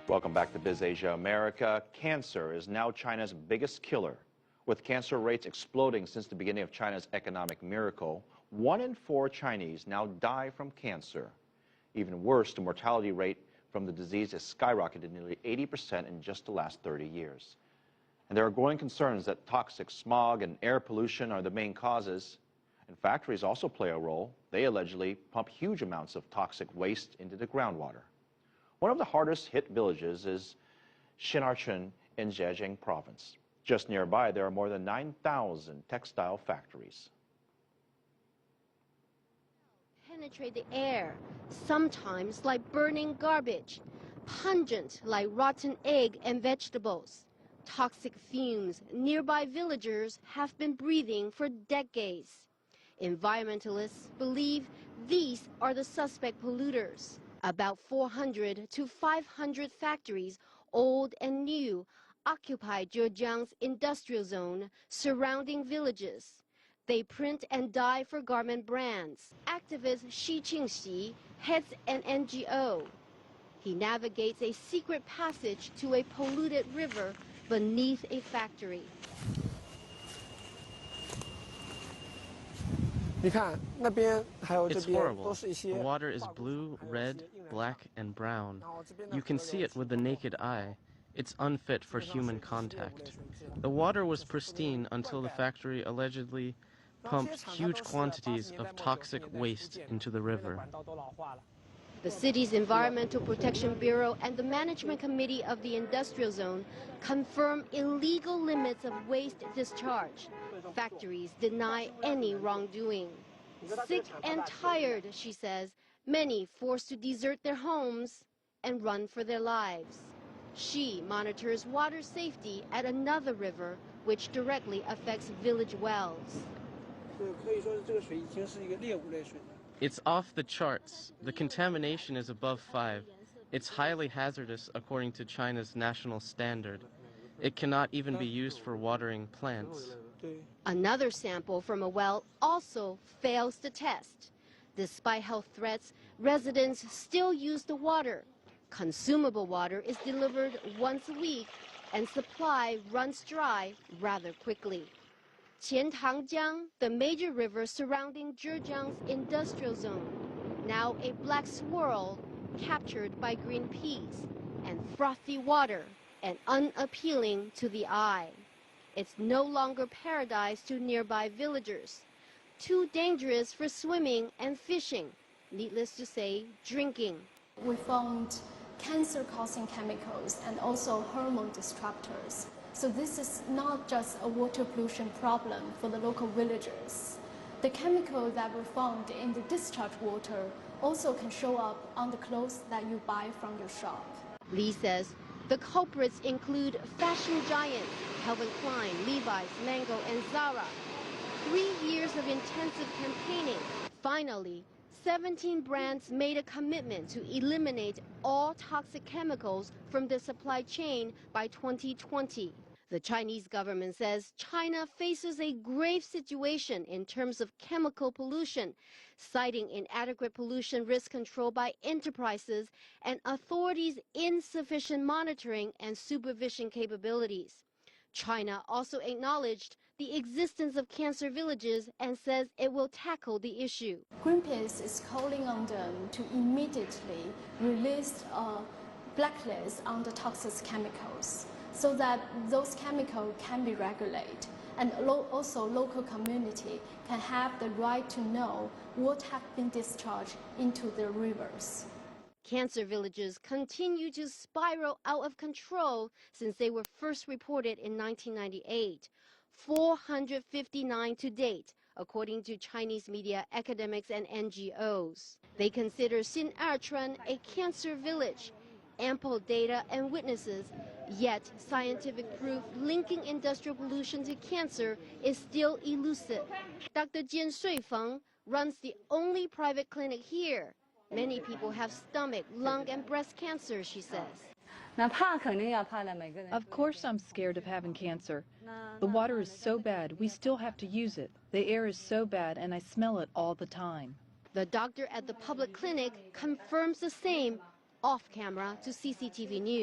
Welcome back to BizAsia America. Cancer is now China's biggest killer. With cancer rates exploding since the beginning of China's economic miracle, 1 in 4 Chinese now die from cancer. Even worse, the mortality rate from the disease has skyrocketed nearly 80% in just the last 30 years. And there are growing concerns that toxic smog and air pollution are the main causes. And factories also play a role. They allegedly pump huge amounts of toxic waste into the groundwater. One of the hardest hit villages is Shinarchun in Zhejiang province. Just nearby, there are more than 9,000 textile factories. Penetrate the air, sometimes like burning garbage, pungent like rotten egg and vegetables. Toxic fumes nearby villagers have been breathing for decades. Environmentalists believe these are the suspect polluters. About 400 to 500 factories, old and new, occupy Zhejiang's industrial zone surrounding villages. They print and dye for garment brands. Activist Xi Qingxi heads an NGO. He navigates a secret passage to a polluted river beneath a factory. It's horrible. The water is blue, red, black, and brown. You can see it with the naked eye. It's unfit for human contact. The water was pristine until the factory allegedly pumped huge quantities of toxic waste into the river. The city's Environmental Protection Bureau and the Management Committee of the Industrial Zone confirm illegal limits of waste discharge. Factories deny any wrongdoing. Sick and tired, she says, many forced to desert their homes and run for their lives. She monitors water safety at another river, which directly affects village wells. It's off the charts. The contamination is above 5. It's highly hazardous according to China's national standard. It cannot even be used for watering plants. Another sample from a well also fails the test. Despite health threats, residents still use the water. Consumable water is delivered once a week, and supply runs dry rather quickly. Qiantangjiang, the major river surrounding Zhejiang's industrial zone, now a black swirl captured by Greenpeace, and frothy water and unappealing to the eye. It's no longer paradise to nearby villagers. Too dangerous for swimming and fishing, needless to say, drinking. We found cancer-causing chemicals and also hormone disruptors. So this is not just a water pollution problem for the local villagers. The chemical that we found in the discharge water also can show up on the clothes that you buy from your shop. Li says the culprits include fashion giants Calvin Klein, Levi's, Mango, and Zara. 3 years of intensive campaigning. Finally, 17 brands made a commitment to eliminate all toxic chemicals from the supply chain by 2020. The Chinese government says China faces a grave situation in terms of chemical pollution, citing inadequate pollution risk control by enterprises and authorities' insufficient monitoring and supervision capabilities. China also acknowledged the existence of cancer villages and says it will tackle the issue. Greenpeace is calling on them to immediately release a blacklist on the toxic chemicals so that those chemicals can be regulated, and also local community can have the right to know what have been discharged into the rivers. Cancer villages continue to spiral out of control since they were first reported in 1998. 459 to date, according to Chinese media, academics, and NGOs. They consider Shinarchun a cancer village. Ample data and witnesses, yet scientific proof linking industrial pollution to cancer is still elusive. Dr. Jian Shuifeng runs the only private clinic here. Many people have stomach, lung, and breast cancer, she says. Of course I'm scared of having cancer. The water is so bad, we still have to use it. The air is so bad, and I smell it all the time. The doctor at the public clinic confirms the same off camera to CCTV News.